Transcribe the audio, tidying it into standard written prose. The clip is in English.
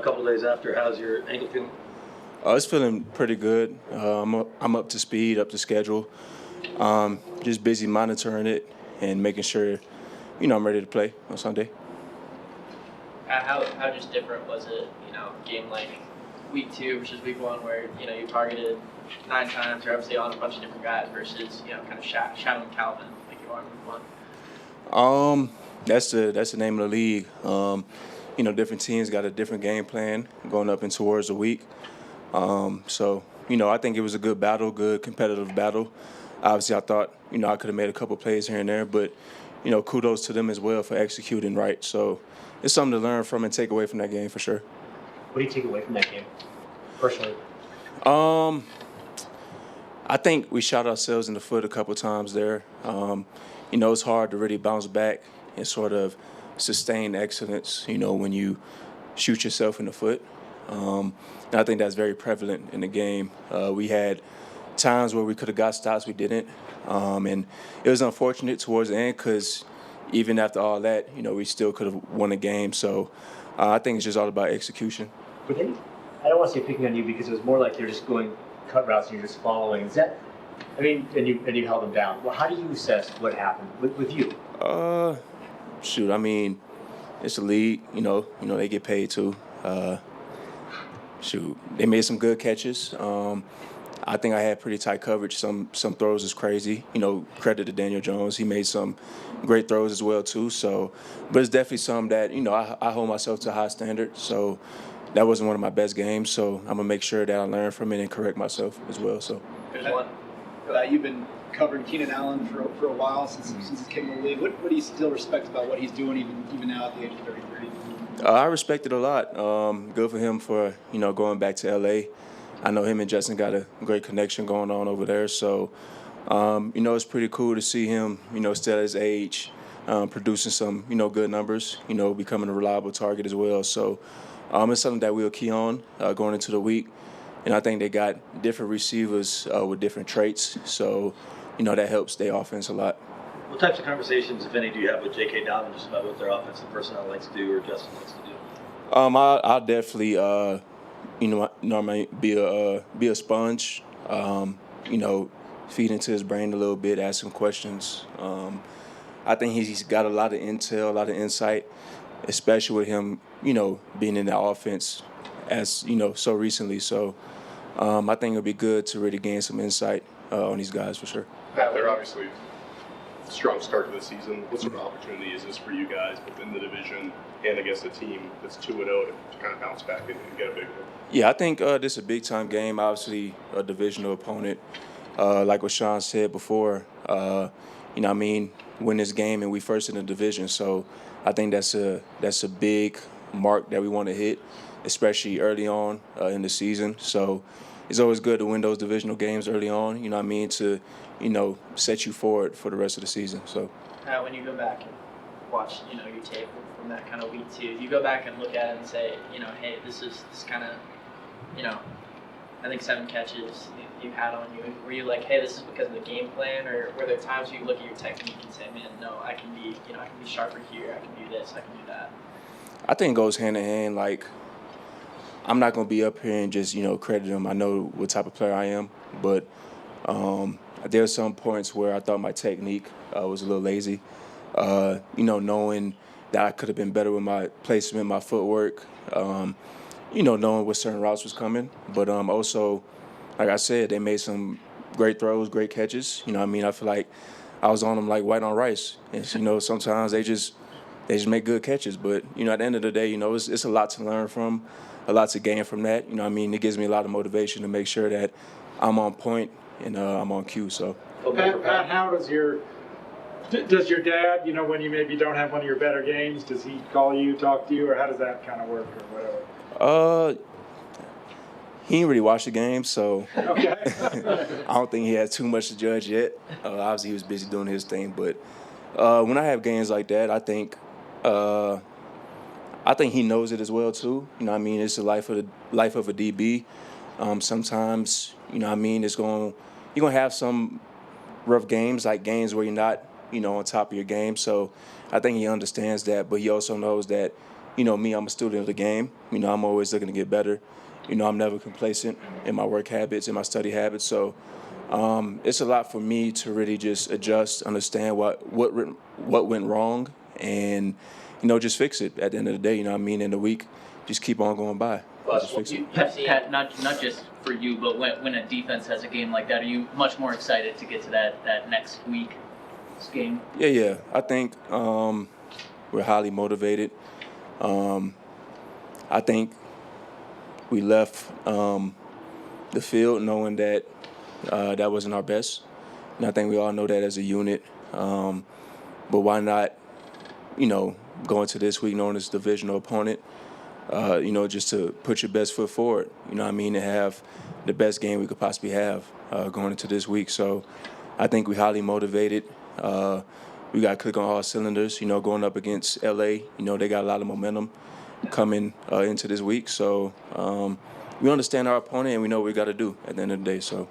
couple days after. How's your ankle feeling? It's feeling pretty good. I'm up to speed, up to schedule. Just busy monitoring it and making sure, I'm ready to play on Sunday. How just different was it, game like week 2 versus week 1 where, you targeted 9 times, you're obviously on a bunch of different guys versus, kind of shadowing Calvin like you are in week 1? That's the name of the league. Different teams got a different game plan going up and towards the week. So, I think it was a good battle, good competitive battle. Obviously, I thought, I could have made a couple plays here and there, but, kudos to them as well for executing right. So it's something to learn from and take away from that game for sure. What do you take away from that game, personally? I think we shot ourselves in the foot a couple times there. It's hard to really bounce back and sort of sustain excellence, when you shoot yourself in the foot. And I think that's very prevalent in the game. We had times where we could have got stops, we didn't. And it was unfortunate towards the end because even after all that, we still could have won the game. So I think it's just all about execution. I don't want to say picking on you because it was more like you're just going cut routes and you're just following. Is that, and you held them down. Well, how do you assess what happened with you? It's a league. They get paid too. They made some good catches. I think I had pretty tight coverage. Some throws is crazy. Credit to Daniel Jones. He made some great throws as well too. So, but it's definitely some that I hold myself to a high standard. So that wasn't one of my best games. So I'm gonna make sure that I learn from it and correct myself as well. So. You've been covering Keenan Allen for a while since he came in the league. What do you still respect about what he's doing even now at the age of 33? I respect it a lot. Good for him for going back to LA. I know him and Justin got a great connection going on over there. So it's pretty cool to see him still at his age, producing some good numbers. Becoming a reliable target as well. So it's something that we'll key on going into the week. And I think they got different receivers with different traits. So, that helps their offense a lot. What types of conversations, if any, do you have with J.K. Dobbins just about what their offensive personnel likes to do or Justin likes to do? I'll definitely, normally be a sponge, feed into his brain a little bit, ask him questions. I think he's got a lot of intel, a lot of insight, especially with him, being in the offense as, so recently. So I think it'll be good to really gain some insight on these guys for sure. Pat, they're obviously a strong start to the season. What sort of opportunity is this for you guys within the division and against a team that's 2-0 to kind of bounce back and get a big win? Yeah, I think this is a big-time game, obviously a divisional opponent. Like what Sean said before, win this game and we first in the division. So I think that's a big mark that we want to hit, especially early on in the season. So it's always good to win those divisional games early on, to, set you forward for the rest of the season. So when you go back and watch, your tape from that kind of week 2, you go back and look at it and say, hey, this kind of, I think 7 catches you had on you. Were you like, hey, this is because of the game plan, or were there times where you look at your technique and say, man, no, I can be sharper here, I can do this, I can do that? I think it goes hand in hand. Like, I'm not going to be up here and just, credit him. I know what type of player I am, but there are some points where I thought my technique was a little lazy. Knowing that I could have been better with my placement, my footwork, knowing what certain routes was coming. But also, like I said, they made some great throws, great catches. I feel like I was on them like white on rice. And, sometimes they just make good catches. But, at the end of the day, it's a lot to learn from, a lot to gain from that. It gives me a lot of motivation to make sure that I'm on point and I'm on cue. So, Pat, how does your dad, when you maybe don't have one of your better games, does he call you, talk to you, or how does that kind of work or whatever? He didn't really watch the game, so okay. I don't think he has too much to judge yet. Obviously, he was busy doing his thing, but when I have games like that, I think he knows it as well too. It's the life of a DB. Sometimes, you're gonna have some rough games, like games where you're not, on top of your game. So I think he understands that, but he also knows that, me, I'm a student of the game. I'm always looking to get better. I'm never complacent in my work habits, in my study habits. So it's a lot for me to really just adjust, understand what went wrong, and just fix it at the end of the day. In the week, just keep on going by. Just fix it. Pat, not just for you, but when a defense has a game like that, are you much more excited to get to that next week's game? Yeah. I think we're highly motivated. I think we left the field knowing that that wasn't our best, and I think we all know that as a unit. But why not, go into this week knowing it's a divisional opponent, just to put your best foot forward, and have the best game we could possibly have going into this week. So I think we're highly motivated. We got to click on all cylinders, going up against LA. They got a lot of momentum coming into this week. So we understand our opponent and we know what we got to do at the end of the day. So